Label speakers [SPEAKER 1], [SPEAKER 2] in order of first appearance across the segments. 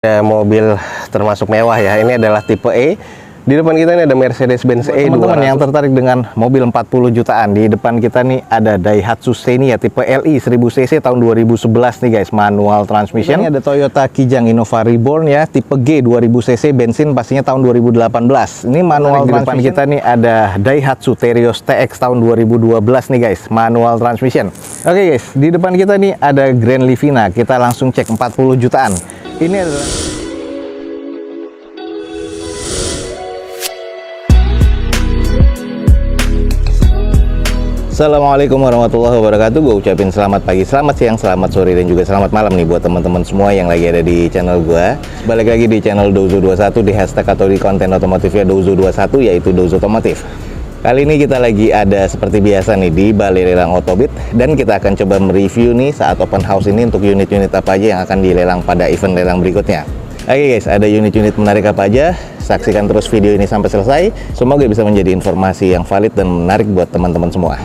[SPEAKER 1] Ada mobil termasuk mewah ya. Ini adalah tipe E. Di depan kita ini ada Mercedes-Benz E. Teman-teman yang tertarik dengan mobil 40 jutaan, di depan kita nih ada Daihatsu Xenia tipe Li 1000cc tahun 2011 nih guys, manual transmission. Ini ada Toyota Kijang Innova Reborn ya, tipe G 2000cc bensin, pastinya tahun 2018. Ini manual. Di depan kita nih ada Daihatsu Terios TX tahun 2012 nih guys, manual transmission. Oke guys, di depan kita nih ada Grand Livina. Kita langsung cek 40 jutaan. Ini adalah Assalamualaikum warahmatullahi wabarakatuh. Gue ucapin selamat pagi, selamat siang, selamat sore, dan juga selamat malam nih buat teman-teman semua yang lagi ada di channel gue. Balik lagi di channel Dozo21, di hashtag atau di konten otomotifnya Dozo21, yaitu Dozo Otomotif. Kali ini kita lagi ada seperti biasa nih di Balai Lelang Otobit, dan kita akan coba mereview nih saat open house ini untuk unit-unit apa aja yang akan dilelang pada event lelang berikutnya. Oke guys, ada unit-unit menarik apa aja? Saksikan terus video ini sampai selesai. Semoga bisa menjadi informasi yang valid dan menarik buat teman-teman semua.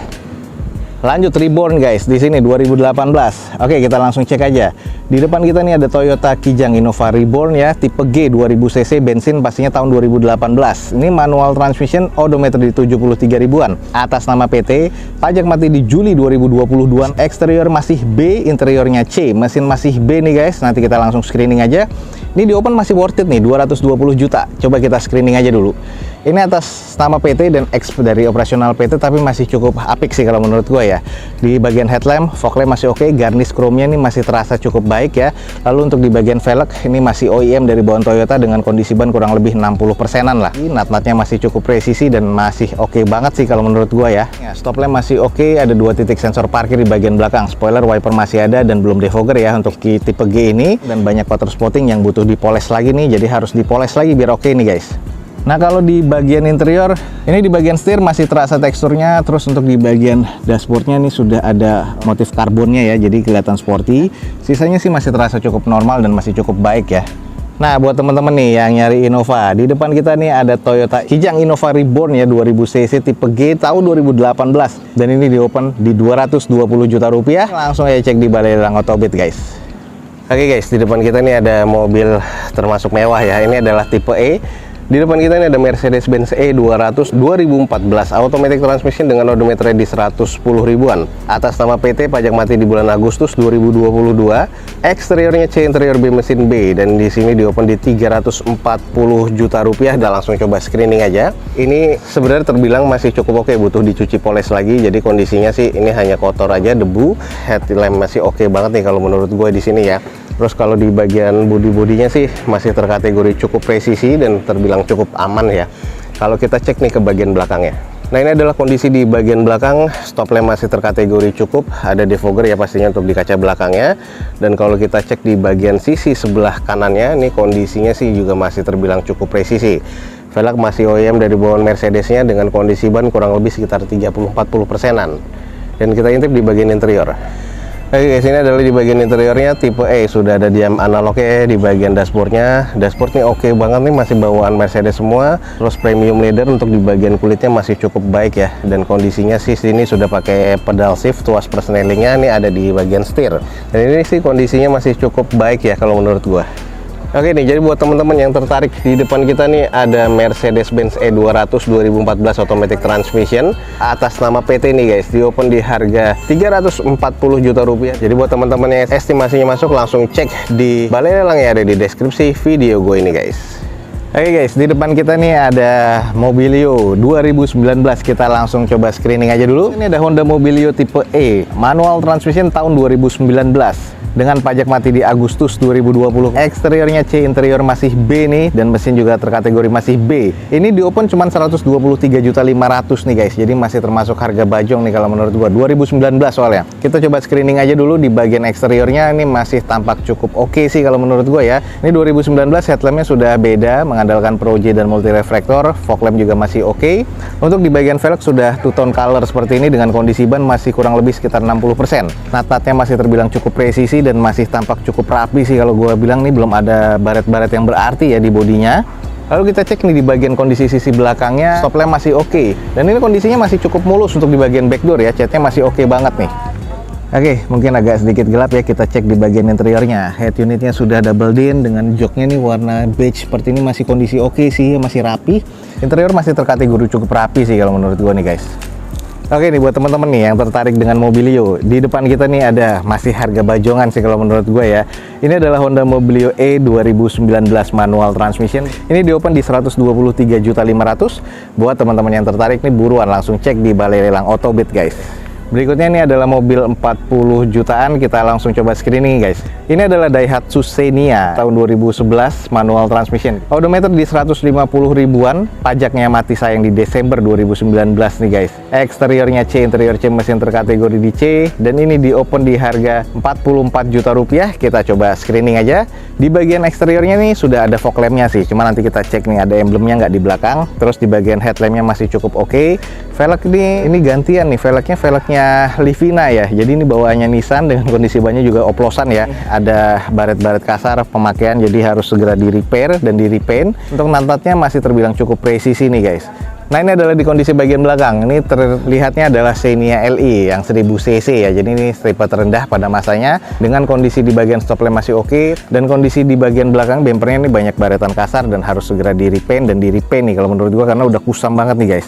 [SPEAKER 1] Lanjut Reborn guys, di sini 2018. Oke, kita langsung cek aja. Di depan kita nih ada Toyota Kijang Innova Reborn ya, tipe G 2000cc bensin, pastinya tahun 2018. Ini manual transmission, odometer di 73 ribuan. Atas nama PT, pajak mati di Juli 2022. Eksterior masih B, interiornya C. Mesin masih B nih guys. Nanti kita langsung screening aja. Ini di open masih worth it nih, 220 juta. Coba kita screening aja dulu. Ini atas nama PT dan X dari operasional PT, tapi masih cukup apik sih kalau menurut gue ya. Di bagian headlamp, fog lamp masih oke, garnish chrome-nya ini masih terasa cukup baik ya. Lalu untuk di bagian velg, ini masih OEM dari bawaan Toyota dengan kondisi ban kurang lebih 60%-an lah. Nat-natnya masih cukup presisi dan masih oke banget sih kalau menurut gue ya. Stop lamp masih oke, ada 2 titik sensor parkir di bagian belakang. Spoiler wiper masih ada dan belum defogger ya untuk tipe G ini. Dan banyak water spotting yang butuh dipoles lagi nih, jadi harus dipoles lagi biar oke nih guys. Nah, kalau di bagian interior, ini di bagian setir masih terasa teksturnya. Terus untuk di bagian dashboardnya ini sudah ada motif karbonnya ya, jadi kelihatan sporty. Sisanya sih masih terasa cukup normal dan masih cukup baik ya. Nah, buat teman-teman nih yang nyari Innova, di depan kita nih ada Toyota Kijang Innova Reborn ya, 2000cc tipe G tahun 2018. Dan ini di open di 220 juta rupiah. Langsung aja cek di Balai Lelang Otobit guys. Oke guys, di depan kita nih ada mobil termasuk mewah ya. Ini adalah tipe E. Di depan kita ini ada Mercedes-Benz E200 2014 automatic transmission dengan odometer di 110 ribuan. Atas nama PT, pajak mati di bulan Agustus 2022. Eksteriornya C, interior B, mesin B, dan di sini di open di 340 juta rupiah. Dan langsung coba screening aja. Ini sebenarnya terbilang masih cukup oke, butuh dicuci poles lagi. Jadi kondisinya sih ini hanya kotor aja, debu. Headlamp masih oke banget nih kalau menurut gue di sini ya. Terus kalau di bagian bodi-bodinya sih masih terkategori cukup presisi dan terbilang cukup aman ya. Kalau kita cek nih ke bagian belakangnya. Nah, ini adalah kondisi di bagian belakang. Stop lamp masih terkategori cukup, ada defogger ya pastinya untuk di kaca belakangnya. Dan kalau kita cek di bagian sisi sebelah kanannya, ini kondisinya sih juga masih terbilang cukup presisi. Velg masih OEM dari bawaan Mercedesnya dengan kondisi ban kurang lebih sekitar 30-40%-an. Dan kita intip di bagian interior. Oke guys, ini adalah di bagian interiornya tipe E, sudah ada diam analognya di bagian dashboardnya. Dashboardnya oke banget nih, masih bawaan Mercedes semua. Terus premium leather untuk di bagian kulitnya masih cukup baik ya. Dan kondisinya sih sini sudah pakai pedal shift, tuas persnelingnya ini ada di bagian setir. Dan ini sih kondisinya masih cukup baik ya kalau menurut gua. Oke nih, jadi buat teman-teman yang tertarik, di depan kita nih ada Mercedes-Benz E200 2014 automatic transmission atas nama PT nih guys, di open di harga 340 juta rupiah. Jadi buat teman-teman yang estimasinya masuk, langsung cek di Balai Lelang yang ada di deskripsi video gue ini guys. Oke guys, di depan kita nih ada Mobilio 2019. Kita langsung coba screening aja dulu. Ini ada Honda Mobilio tipe E, manual transmission tahun 2019. Dengan pajak mati di Agustus 2020. Eksteriornya C, interior masih B nih, dan mesin juga terkategori masih B. Ini di open cuma 123.500.000 nih guys. Jadi masih termasuk harga bajong nih kalau menurut gua. 2019 soalnya. Kita coba screening aja dulu di bagian eksteriornya. Ini masih tampak cukup oke sih kalau menurut gua ya. Ini 2019, headlampnya sudah beda, mengandalkan Pro J dan multi reflektor. Fog lamp juga masih oke. Untuk di bagian velg sudah two-tone color seperti ini dengan kondisi ban masih kurang lebih sekitar 60%. Nat-natnya masih terbilang cukup presisi dan masih tampak cukup rapi sih kalau gue bilang. Nih belum ada baret-baret yang berarti ya di bodinya. Lalu kita cek nih di bagian kondisi sisi belakangnya, stop lamp masih oke. Dan ini kondisinya masih cukup mulus untuk di bagian back door ya, catnya masih oke banget nih. Oke, mungkin agak sedikit gelap ya, kita cek di bagian interiornya. Head unitnya sudah double din dengan joknya nih warna beige seperti ini, masih kondisi oke sih, masih rapi. Interior masih terkategori cukup rapi sih kalau menurut gua nih guys. Oke nih buat teman-teman nih yang tertarik dengan Mobilio, di depan kita nih ada masih harga bajongan sih kalau menurut gue ya. Ini adalah Honda Mobilio E 2019 manual transmission. Ini di open di 123.500.000. Buat teman-teman yang tertarik nih buruan langsung cek di Balai Lelang Autobit guys. Berikutnya ini adalah mobil 40 jutaan, kita langsung coba screening guys. Ini adalah Daihatsu Xenia tahun 2011 manual transmission. Odometer di 150 ribuan, pajaknya mati sayang di Desember 2019 nih guys. Eksteriornya C, interior C, mesin terkategori di C, dan ini di open di harga 44 juta rupiah. Kita coba screening aja. Di bagian eksteriornya nih sudah ada fog lampnya sih, cuma nanti kita cek nih ada emblemnya nggak di belakang. Terus di bagian headlampnya masih cukup oke. Velg ini gantian nih, velgnya Livina ya, jadi ini bawaannya Nissan dengan kondisi bannya juga oplosan ya, ada baret-baret kasar pemakaian, jadi harus segera di repair dan di repaint. Untuk nantatnya masih terbilang cukup presisi nih guys. Nah ini adalah di kondisi bagian belakang, ini terlihatnya adalah Xenia LE yang 1000 cc ya, jadi ini stripe terendah pada masanya, dengan kondisi di bagian stop lamp masih oke, dan kondisi di bagian belakang bempernya ini banyak baretan kasar dan harus segera di repaint dan di repaint nih kalau menurut gua, karena udah kusam banget nih guys.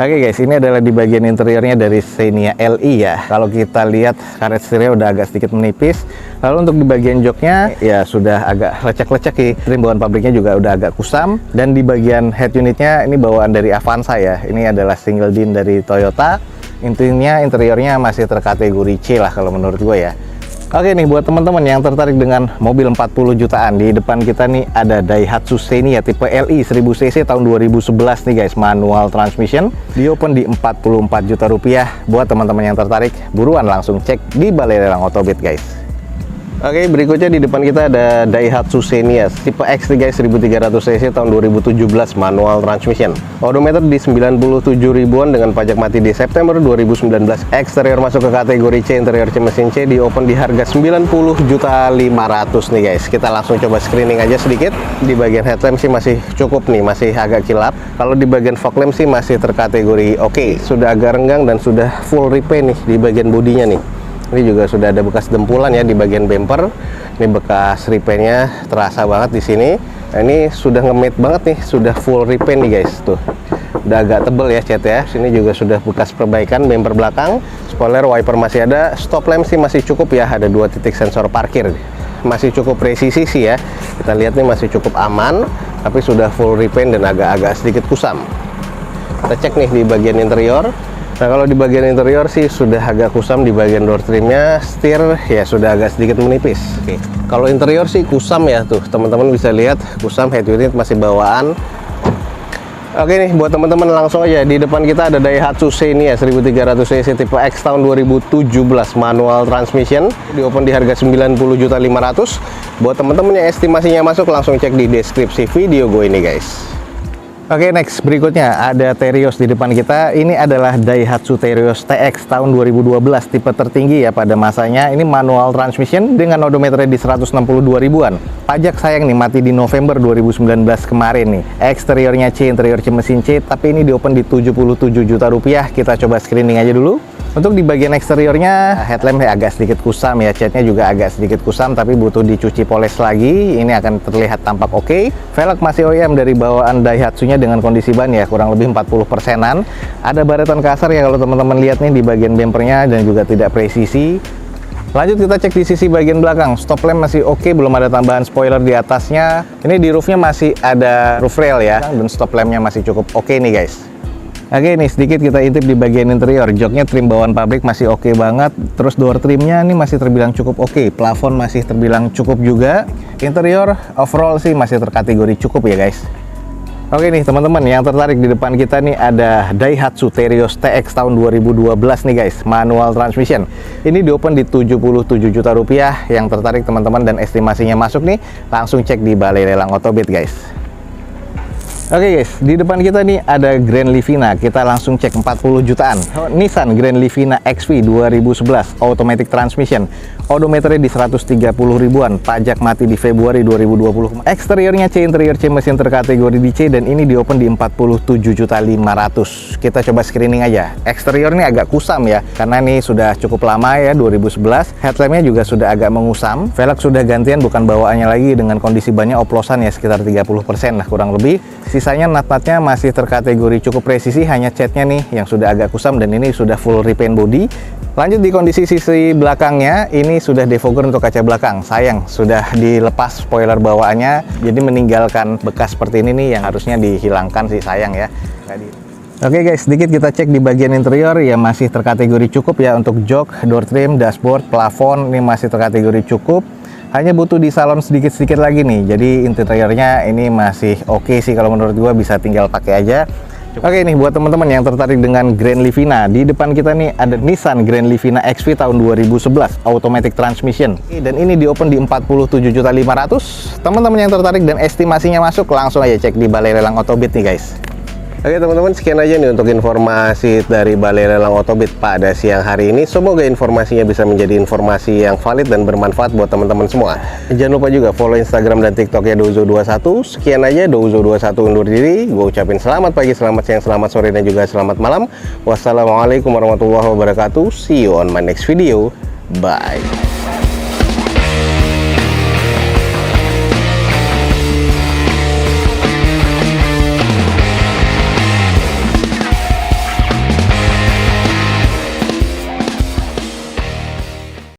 [SPEAKER 1] Oke guys, ini adalah di bagian interiornya dari Xenia LE ya. Kalau kita lihat karet setirnya udah agak sedikit menipis. Lalu untuk di bagian joknya ya sudah agak lecek-lecek sih. Trim bawaan pabriknya juga udah agak kusam. Dan di bagian head unitnya ini bawaan dari Avanza ya. Ini adalah single din dari Toyota. Intinya interiornya masih terkategori C lah kalau menurut gue ya. Oke nih buat teman-teman yang tertarik dengan mobil 40 jutaan, di depan kita nih ada Daihatsu Xenia tipe LE 1000 cc tahun 2011 nih guys, manual transmission, di open di 44 juta rupiah. Buat teman-teman yang tertarik buruan langsung cek di Balai Lelang Autobit guys. Oke, berikutnya di depan kita ada Daihatsu Xenia tipe X nih guys, 1300 cc tahun 2017 manual transmission. Odometer di 97 ribuan dengan pajak mati di September 2019. Eksterior masuk ke kategori C, interior C mesin C, di open di harga 90.500.000 nih guys. Kita langsung coba screening aja sedikit. Di bagian headlamp sih masih cukup nih, masih agak kilap. Kalau di bagian fog lamp sih masih terkategori oke. Sudah agak renggang dan sudah full repaint nih di bagian bodinya nih. Ini juga sudah ada bekas dempulan ya di bagian bumper. Ini bekas repaintnya terasa banget di sini. Nah, ini sudah nge-matte banget nih, sudah full repaint nih guys. Tuh, udah agak tebel ya cat ya. Sini juga sudah bekas perbaikan bumper belakang. Spoiler, wiper masih ada. Stop lamp sih masih cukup ya. Ada 2 titik sensor parkir. Masih cukup presisi sih ya. Kita lihat nih masih cukup aman. Tapi sudah full repaint dan agak-agak sedikit kusam. Kita cek nih di bagian interior. Nah kalau di bagian interior sih sudah agak kusam di bagian door trimnya, setir ya sudah agak sedikit menipis. Oke. Kalau interior sih kusam ya, tuh teman-teman bisa lihat kusam, head unit masih bawaan. Oke nih buat teman-teman langsung aja, di depan kita ada Daihatsu Xenia 1300 cc tipe X tahun 2017 manual transmission, di open di harga 90.500.000. Buat teman-teman yang estimasinya masuk langsung cek di deskripsi video gue ini guys. Oke, next berikutnya ada Terios di depan kita. Ini adalah Daihatsu Terios TX tahun 2012, tipe tertinggi ya pada masanya. Ini manual transmission dengan odometernya di 162 ribuan. Pajak sayang nih mati di November 2019 kemarin nih. Eksteriornya C, interior C mesin C, tapi ini di open di 77 juta rupiah. Kita coba screening aja dulu. Untuk di bagian eksteriornya, headlamp agak sedikit kusam ya, catnya juga agak sedikit kusam, tapi butuh dicuci poles lagi. Ini akan terlihat tampak oke. Velg masih OEM dari bawaan Daihatsu-nya dengan kondisi ban ya, kurang lebih 40%-an. Ada baretan kasar ya kalau teman-teman lihat nih di bagian bempernya, dan juga tidak presisi. Lanjut kita cek di sisi bagian belakang. Stop lamp masih oke, belum ada tambahan spoiler di atasnya. Ini di roofnya masih ada roof rail ya, dan stop lampnya masih cukup oke nih guys. Oke nih sedikit kita intip di bagian interior. Joknya trim bawaan pabrik masih oke banget. Terus door trimnya ini masih terbilang cukup oke. Plafon masih terbilang cukup juga. Interior overall sih masih terkategori cukup ya guys. Oke nih teman-teman yang tertarik, di depan kita nih ada Daihatsu Terios TX tahun 2012 nih guys, manual transmission. Ini di open di 77 juta rupiah. Yang tertarik teman-teman dan estimasinya masuk nih, langsung cek di Balai Lelang Autobit guys. Oke guys, di depan kita nih ada Grand Livina. Kita langsung cek 40 jutaan. Nissan Grand Livina XV 2011 automatic transmission. Odometernya di 130 ribuan. Pajak mati di Februari 2020. Eksteriornya C, interior C, mesin terkategori di C, dan ini di open di 47.500.000. Kita coba screening aja. Eksteriornya agak kusam ya, karena ini sudah cukup lama ya, 2011. Headlampnya juga sudah agak mengusam. Velg sudah gantian, bukan bawaannya lagi, dengan kondisi bannya oplosan ya, sekitar 30% lah kurang lebih. Sisanya nut-nutnya masih terkategori cukup presisi, hanya catnya nih yang sudah agak kusam, dan ini sudah full repaint body. Lanjut di kondisi sisi belakangnya, ini sudah defogger untuk kaca belakang. Sayang, sudah dilepas spoiler bawaannya, jadi meninggalkan bekas seperti ini nih yang harusnya dihilangkan sih, sayang ya. Oke guys, sedikit kita cek di bagian interior ya, masih terkategori cukup ya untuk jok, door trim, dashboard, plafon ini masih terkategori cukup. Hanya butuh di salon sedikit-sedikit lagi nih. Jadi interiornya ini masih oke sih kalau menurut gua, bisa tinggal pakai aja. Oke nih, buat teman-teman yang tertarik dengan Grand Livina, di depan kita nih ada Nissan Grand Livina XV tahun 2011 automatic transmission. Dan ini di open di 47.500.000. Teman-teman yang tertarik dan estimasinya masuk, langsung aja cek di Balai Lelang Autobit nih guys. Oke teman-teman, sekian aja nih untuk informasi dari Balai Lelang Autobit pada siang hari ini. Semoga informasinya bisa menjadi informasi yang valid dan bermanfaat buat teman-teman semua. Jangan lupa juga follow Instagram dan TikTok ya, Dozo21. Sekian aja, Dozo21 undur diri. Gue ucapin selamat pagi, selamat siang, selamat sore, dan juga selamat malam. Wassalamualaikum warahmatullahi wabarakatuh. See you on my next video. Bye.